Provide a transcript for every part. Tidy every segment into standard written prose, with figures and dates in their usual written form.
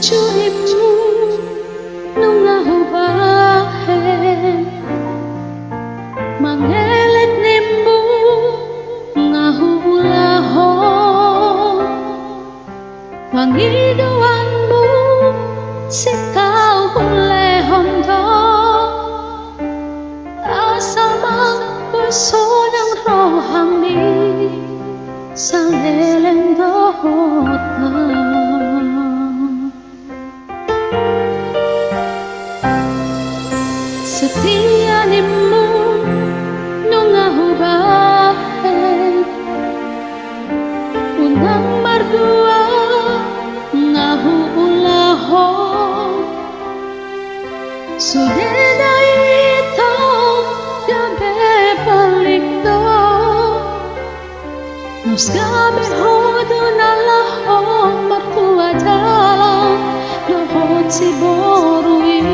tujuanmu nungahubahen mangelet nimbu ngahulahon pangiduanmu sikau hulehondo asamang bersonang rohani sang eleng dohota setia nimu nungahubahen unang mardua ngahu ulahon sudena ito gabe balik do nos gabe hodo na lahon martua dalam lohot si borui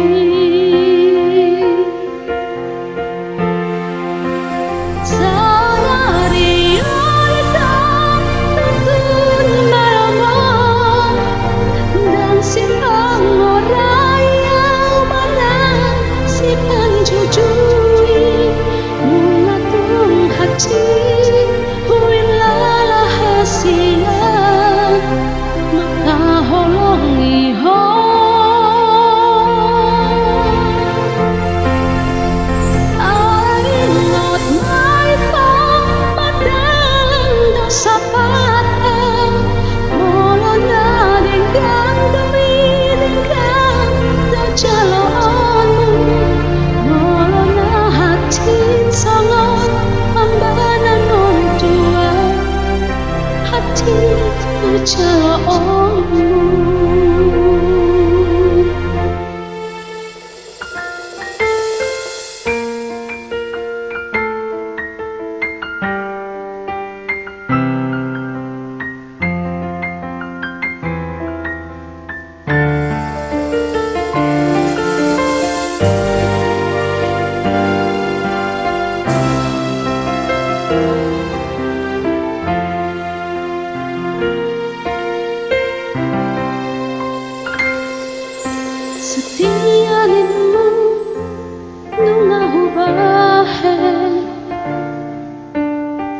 setia nimu nungahubahen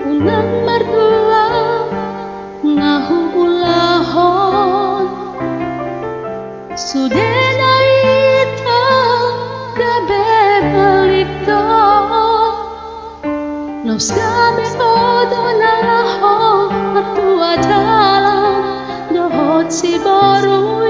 unang mardua ngahu ulahon sudena ito gabe balik do nos gabe odo na lahon martua dalam dohot si borui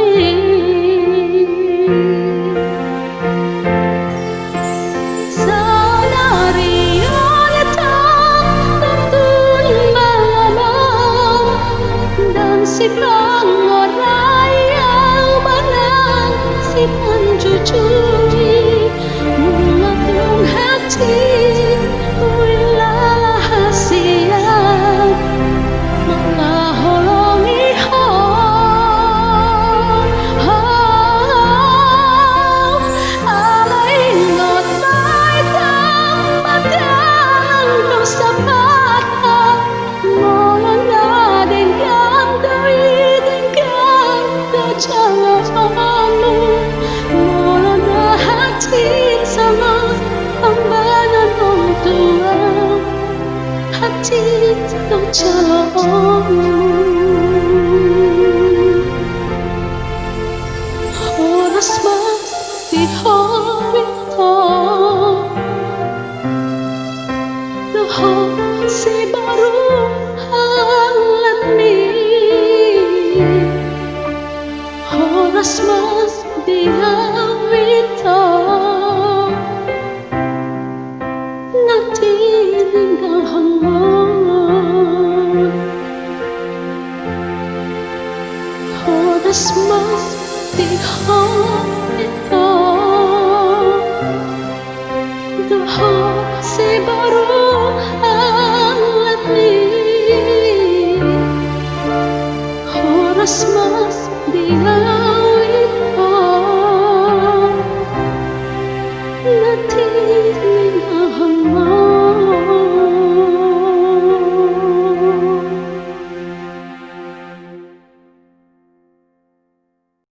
si pangorayang manang si panjujuri mengatung hati wilalahasian mengaholongi alaingot baitang padang dosa patah molona dengan jalanmu molona hati sama ambanan orang tua hati tak jalanmu horas mati horito dohot si baru halat mi horas mas diawito nagtiling hangon horas mas diawito dohot si baru alat ni horas mas diawito